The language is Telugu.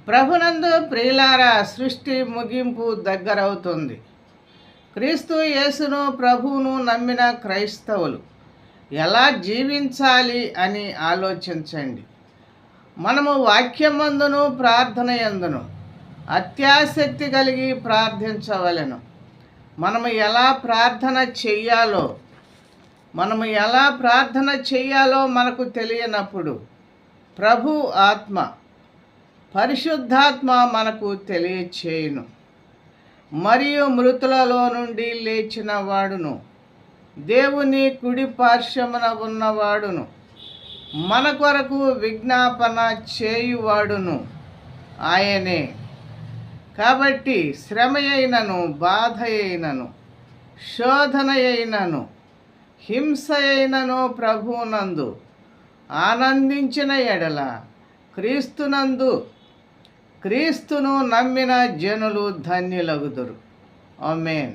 ప్రభునందు ప్రియులారా, సృష్టి ముగింపు దగ్గరవుతుంది. క్రీస్తు యేసును ప్రభువును నమ్మిన క్రైస్తవులు ఎలా జీవించాలి అని ఆలోచించండి. మనము వాక్యమందును ప్రార్థన యందును అత్యాసక్తి కలిగి ప్రార్థించవలెను. మనము ఎలా ప్రార్థన చెయ్యాలో మనకు తెలియనప్పుడు ప్రభు ఆత్మ, పరిశుద్ధాత్మ మనకు తెలియచేయును. మరియు మృతులలో నుండి లేచిన వాడును, దేవుని కుడి పార్శ్వమున ఉన్నవాడును, మన కొరకు విజ్ఞాపన చేయువాడును ఆయనే. కాబట్టి శ్రమ అయినను, బాధ అయినను, శోధన అయినను, హింస అయినను ప్రభువునందు ఆనందించిన ఎడల క్రీస్తును నమ్మిన జనులు ధన్యులగుదురు. ఆమేన్.